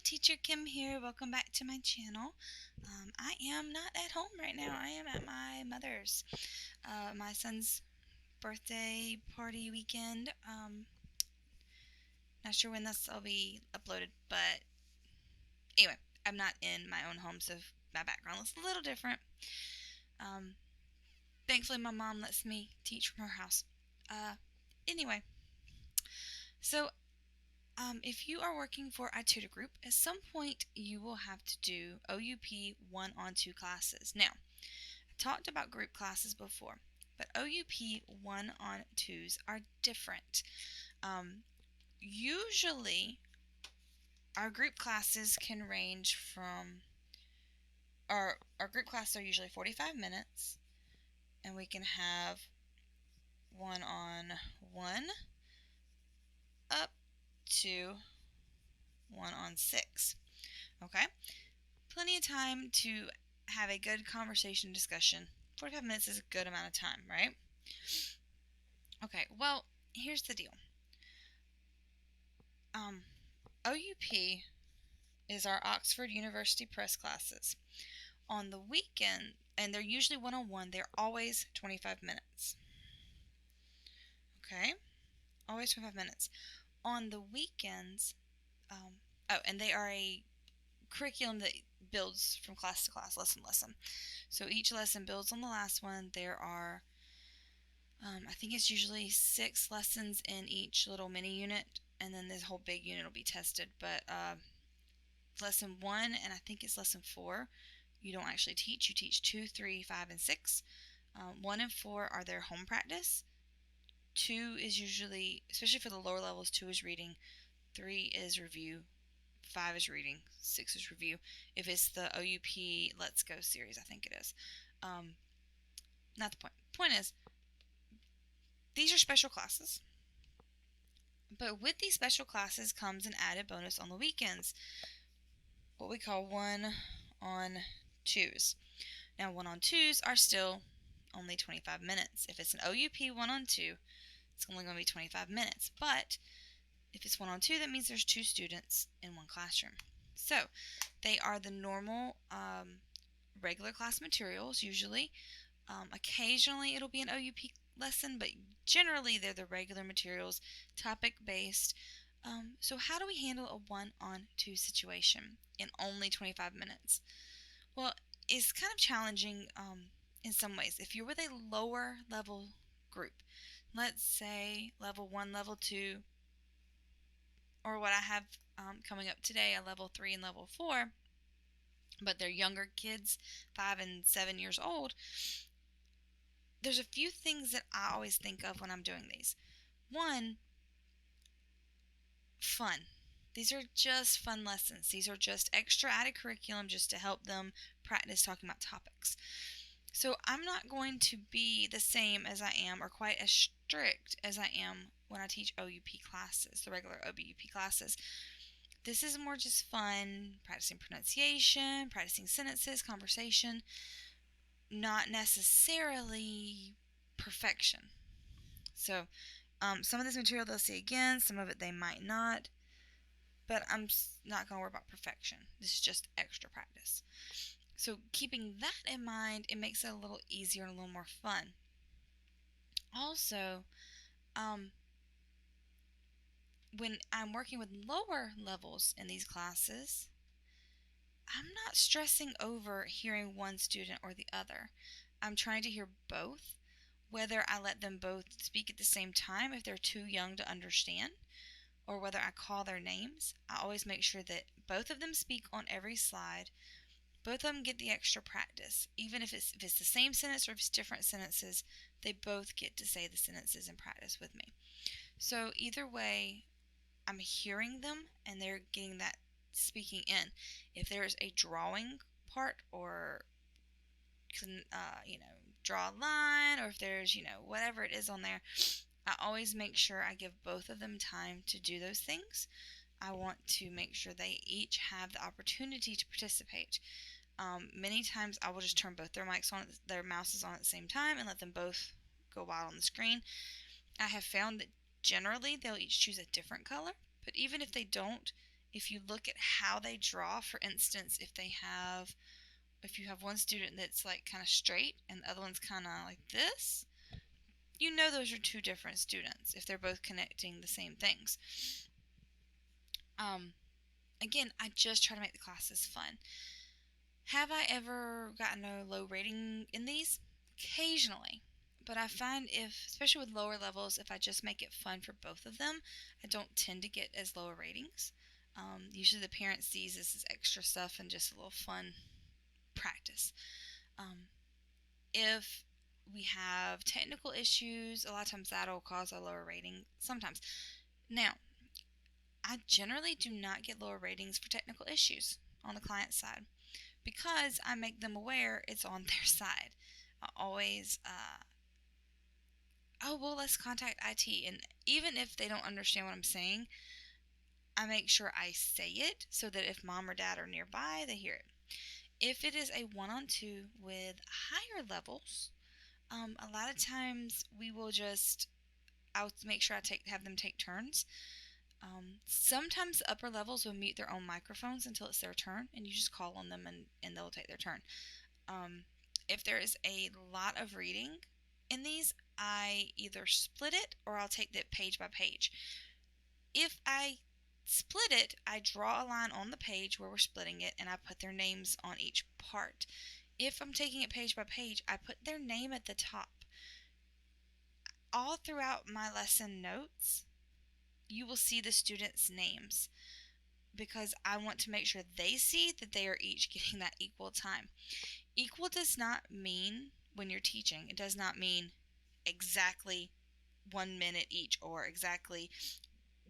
Teacher Kim here. Welcome back to my channel. I am not at home right now. I am at my mother's. My son's birthday party weekend. Not sure when this will be uploaded, but anyway, I'm not in my own home, so my background looks a little different. Thankfully, my mom lets me teach from her house. Anyway, so if you are working for ITutorGroup, at some point you will have to do OUP 1-on-2 classes. Now, I talked about group classes before, but OUP 1-on-2s are different. Usually, our group classes can range from, our group classes are usually 45 minutes, and we can have 1-on-1 up to 1-on-6. Okay? Plenty of time to have a good conversation discussion. 45 minutes is a good amount of time, right? Okay, well, here's the deal. OUP is our Oxford University Press classes. On the weekend, and they're usually 1-on-1, they're always 25 minutes. Okay? Always 25 minutes. On the weekends, and they are a curriculum that builds from class to class, lesson to lesson. So each lesson builds on the last one. There are, I think it's usually 6 lessons in each little mini unit, and then this whole big unit will be tested. But lesson 1, and I think it's lesson 4, you don't actually teach. You teach 2, 3, 5, and 6. 1 and 4 are their home practice. 2 is usually, especially for the lower levels, 2 is reading, 3 is review, 5 is reading, 6 is review. If it's the OUP Let's Go series, I think it is. Not the point. Point is, these are special classes. But with these special classes comes an added bonus on the weekends, what we call 1-on-2s. Now, 1-on-2s are still only 25 minutes. If it's an OUP 1-on-2, it's only going to be 25 minutes. But if it's 1-on-2, that means there's 2 students in one classroom. So they are the normal regular class materials usually. Occasionally it'll be an OUP lesson, but generally they're the regular materials, topic-based. So how do we handle a 1-on-2 situation in only 25 minutes? Well, it's kind of challenging in some ways. If you're with a lower level group, let's say level 1, level 2, or what I have coming up today, a level 3 and level 4, but they're younger kids, 5 and 7 years old, there's a few things that I always think of when I'm doing these. 1, fun. These are just fun lessons. These are just extra added curriculum just to help them practice talking about topics. So I'm not going to be the same as I am, or quite as strict as I am when I teach OUP classes, the regular OUP classes. This is more just fun, practicing pronunciation, practicing sentences, conversation, not necessarily perfection. So some of this material they'll see again, some of it they might not, but I'm not going to worry about perfection. This is just extra practice. So keeping that in mind, it makes it a little easier and a little more fun. Also, when I'm working with lower levels in these classes, I'm not stressing over hearing one student or the other. I'm trying to hear both, whether I let them both speak at the same time if they're too young to understand, or whether I call their names. I always make sure that both of them speak on every slide. Both of them get the extra practice. Even if it's the same sentence or if it's different sentences, they both get to say the sentences in practice with me. So either way, I'm hearing them and they're getting that speaking in. If there's a drawing part, or draw a line, or if there's whatever it is on there, I always make sure I give both of them time to do those things. I want to make sure they each have the opportunity to participate. Many times I will just turn both their mics on, their mouses on at the same time, and let them both go wild on the screen. I have found that generally they'll each choose a different color, but even if they don't, if you look at how they draw, for instance, if you have one student that's like kind of straight and the other one's kind of like this, you know those are two different students if they're both connecting the same things. Again, I just try to make the classes fun. Have I ever gotten a low rating in these? Occasionally. But I find especially with lower levels, if I just make it fun for both of them, I don't tend to get as lower ratings. Usually the parent sees this as extra stuff and just a little fun practice. If we have technical issues, a lot of times that'll cause a lower rating sometimes. Now, I generally do not get lower ratings for technical issues on the client side because I make them aware it's on their side. I always, oh, well, let's contact IT. And even if they don't understand what I'm saying, I make sure I say it so that if mom or dad are nearby, they hear it. If it is a one-on-two with higher levels, a lot of times we will I'll make sure I have them take turns. Sometimes the upper levels will mute their own microphones until it's their turn, and you just call on them and they'll take their turn. If there is a lot of reading in these, I either split it or I'll take it page by page. If I split it, I draw a line on the page where we're splitting it, and I put their names on each part. If I'm taking it page by page, I put their name at the top. All throughout my lesson notes, you will see the students' names because I want to make sure they see that they are each getting that equal time. Equal does not mean, when you're teaching, it does not mean exactly 1 minute each or exactly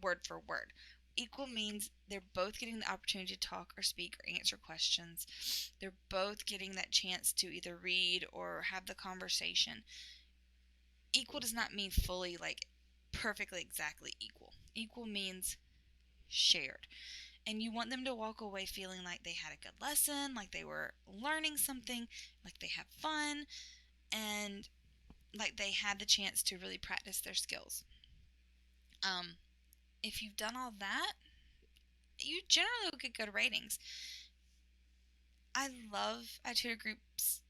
word for word. Equal means they're both getting the opportunity to talk or speak or answer questions. They're both getting that chance to either read or have the conversation. Equal does not mean fully, like, perfectly exactly equal. Equal means shared. And you want them to walk away feeling like they had a good lesson, like they were learning something, like they have fun, and like they had the chance to really practice their skills. If you've done all that, you generally will get good ratings. I love iTutorGroup's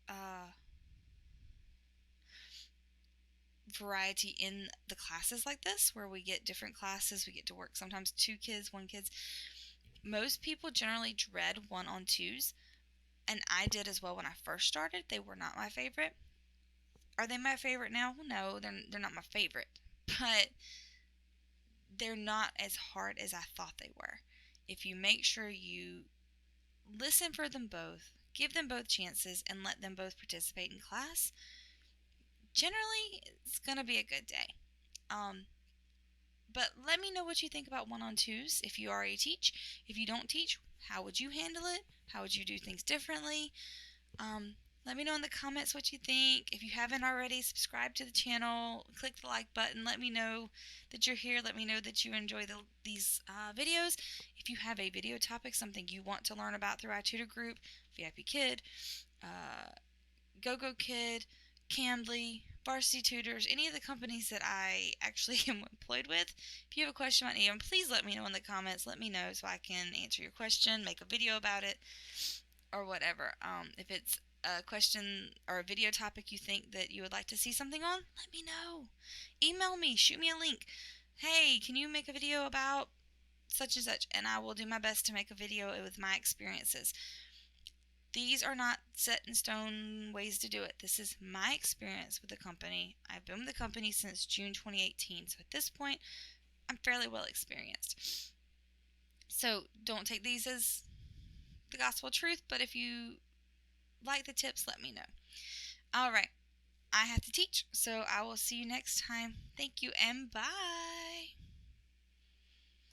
variety in the classes like this, where we get different classes. We get to work sometimes 2 kids, 1 kids. Most people generally dread one-on-twos, and I did as well when I first started. They were not my favorite. Are they my favorite now? No, they're not my favorite, but they're not as hard as I thought they were. If you make sure you listen for them both, give them both chances, and let them both participate in class, generally it's going to be a good day. But let me know what you think about one-on-twos if you already teach. If you don't teach, how would you handle it? How would you do things differently? Let me know in the comments what you think. If you haven't already, subscribe to the channel. Click the like button. Let me know that you're here. Let me know that you enjoy these videos. If you have a video topic, something you want to learn about through iTutorGroup, VIPKid, GoGoKid, Cambly, Varsity Tutors, any of the companies that I actually am employed with. If you have a question about any of them, please let me know in the comments. Let me know so I can answer your question, make a video about it, or whatever. If it's a question or a video topic you think that you would like to see something on, let me know. Email me, shoot me a link. Hey, can you make a video about such and such? And I will do my best to make a video with my experiences. These are not set in stone ways to do it. This is my experience with the company. I've been with the company since June 2018. So at this point, I'm fairly well experienced. So don't take these as the gospel truth, but if you like the tips, let me know. All right. I have to teach, so I will see you next time. Thank you and bye.